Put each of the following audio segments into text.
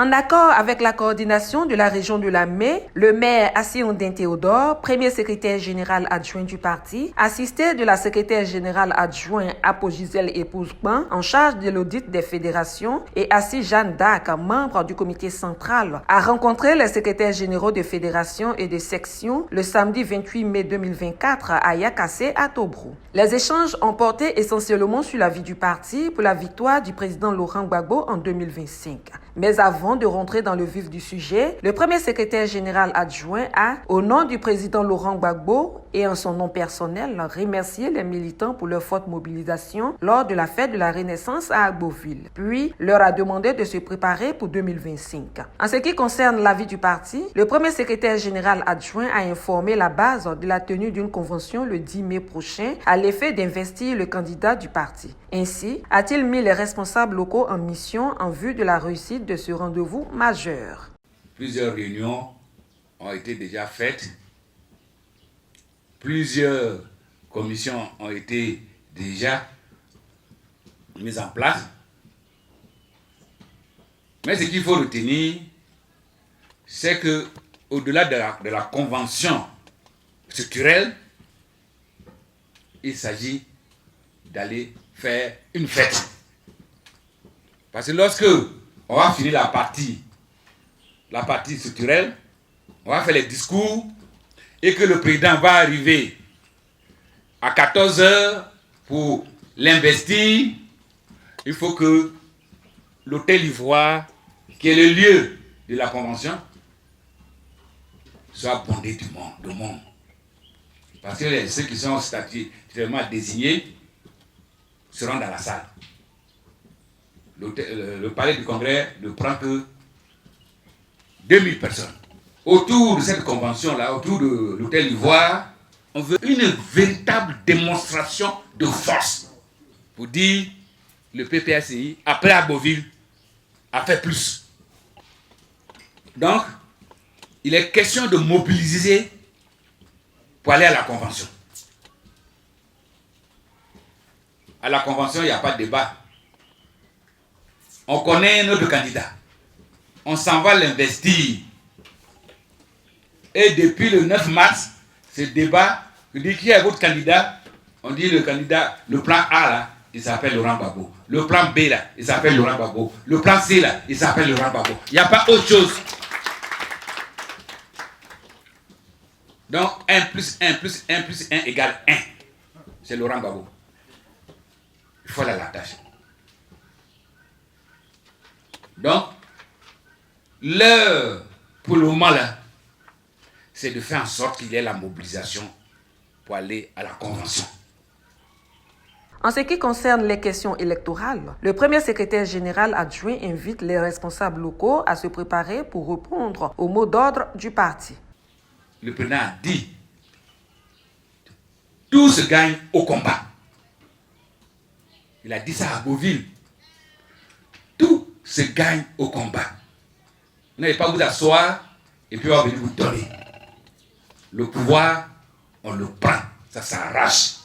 En accord avec la coordination de la région de Lamé, le maire Assi-Ondin Théodore, premier secrétaire général adjoint du parti, assisté de la secrétaire générale adjoint Apo Gisèle Épouse-Pan, en charge de l'audit des fédérations, et Assi Jeanne d'Arc, membre du comité central, a rencontré les secrétaires généraux de fédérations et de sections le samedi 28 mai 2024 à Yakassé à Tobrou. Les échanges ont porté essentiellement sur la vie du parti pour la victoire du président Laurent Gbagbo en 2025. Mais avant de rentrer dans le vif du sujet, le premier secrétaire général adjoint a, au nom du président Laurent Gbagbo et en son nom personnel, remercié les militants pour leur forte mobilisation lors de la fête de la Renaissance à Agboville. Puis, leur a demandé de se préparer pour 2025. En ce qui concerne la vie du parti, le premier secrétaire général adjoint a informé la base de la tenue d'une convention le 10 mai prochain à l'effet d'investir le candidat du parti. Ainsi, a-t-il mis les responsables locaux en mission en vue de la réussite de ce rendez-vous majeur. Plusieurs réunions ont été déjà faites. Plusieurs commissions ont été déjà mises en place. Mais ce qu'il faut retenir, c'est que au-delà de la convention structurelle, il s'agit d'aller faire une fête. Parce que lorsque on va finir la partie structurelle, on va faire les discours, et que le président va arriver à 14 h pour l'investir, il faut que l'hôtel Ivoire, qui est le lieu de la convention, soit bondé de monde. Parce que ceux qui sont statuellement désignés seront dans la salle. Le palais du Congrès ne prend que 2000 personnes. Autour de cette convention-là, autour de l'hôtel Ivoire, on veut une véritable démonstration de force pour dire le PPACI, après Agboville, a fait plus. Donc, il est question de mobiliser pour aller à la convention. À la convention, il n'y a pas de débat. On connaît notre candidat. On s'en va l'investir. Et depuis le 9 mars, ce débat, on dit qui est votre candidat? On dit le candidat, le plan A là, il s'appelle Laurent Gbagbo. Le plan B là, il s'appelle Laurent Gbagbo. Le plan C là, il s'appelle Laurent Gbagbo. Il n'y a pas autre chose. Donc 1 plus 1 plus 1 plus 1 égale 1. C'est Laurent Gbagbo. Il faut la tâche. Donc, l'heure pour le moment là, c'est de faire en sorte qu'il y ait la mobilisation pour aller à la convention. En ce qui concerne les questions électorales, le premier secrétaire général adjoint invite les responsables locaux à se préparer pour répondre au mot d'ordre du parti. Le président a dit, tout se gagne au combat. Il a dit ça à Beauville. Tout se gagne au combat. Vous n'allez pas vous asseoir et puis on va venir vous donner. Le pouvoir, on le prend, ça s'arrache.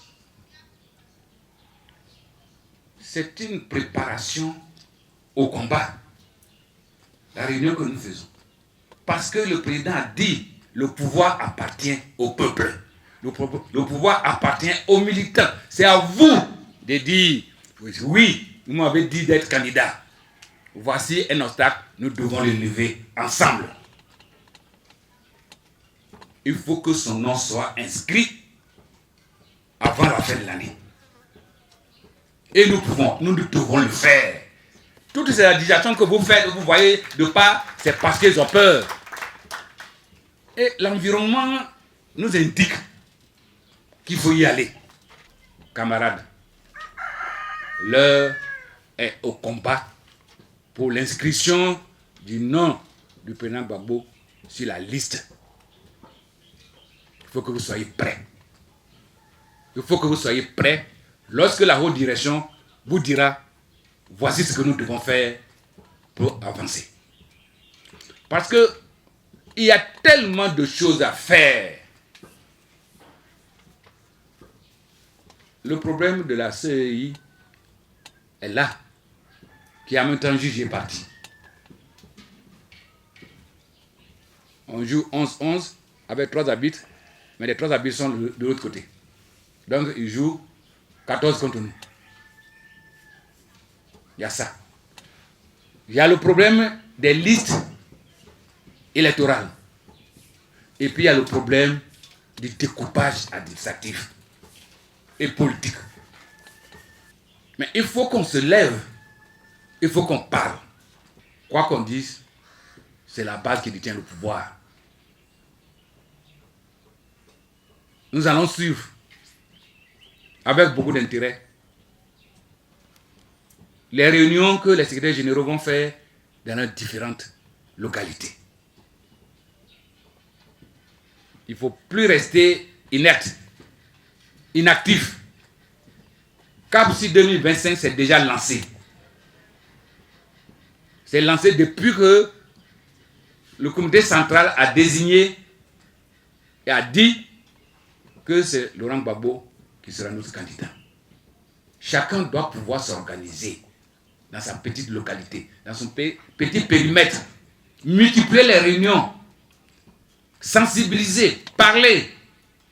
C'est une préparation au combat, la réunion que nous faisons. Parce que le président a dit, le pouvoir appartient au peuple. Le pouvoir appartient aux militants. C'est à vous de dire, oui, vous m'avez dit d'être candidat. Voici un obstacle, nous devons le lever ensemble. Il faut que son nom soit inscrit avant la fin de l'année. Et nous devons le faire. Toutes ces réalisations que vous faites, vous voyez de pas, c'est parce qu'ils ont peur. Et l'environnement nous indique qu'il faut y aller. Camarades, l'heure est au combat pour l'inscription du nom du président Gbagbo sur la liste. Il faut que vous soyez prêts. Il faut que vous soyez prêts lorsque la haute direction vous dira voici ce que nous devons faire pour avancer. Parce que il y a tellement de choses à faire. Le problème de la CEI est là, qui a même temps jugé parti. On joue 11-11 avec 3 arbitres, mais les 3 arbitres sont de l'autre côté. Donc, ils jouent 14 contre nous. Il y a ça. Il y a le problème des listes électorales. Et puis, il y a le problème du découpage administratif et politique. Mais il faut qu'on se lève, il faut qu'on parle. Quoi qu'on dise, c'est la base qui détient le pouvoir. Nous allons suivre avec beaucoup d'intérêt les réunions que les secrétaires généraux vont faire dans leurs différentes localités. Il ne faut plus rester inerte, inactif. Cap Sud 2025 s'est déjà lancé. C'est lancé depuis que le comité central a désigné et a dit que c'est Laurent Gbagbo qui sera notre candidat. Chacun doit pouvoir s'organiser dans sa petite localité, dans son petit périmètre, multiplier les réunions, sensibiliser, parler.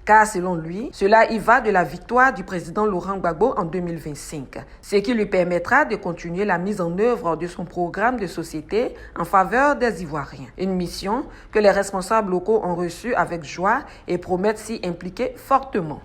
Car selon lui, cela y va de la victoire du président Laurent Gbagbo en 2025, ce qui lui permettra de continuer la mise en œuvre de son programme de société en faveur des Ivoiriens. Une mission que les responsables locaux ont reçue avec joie et promettent s'y impliquer fortement.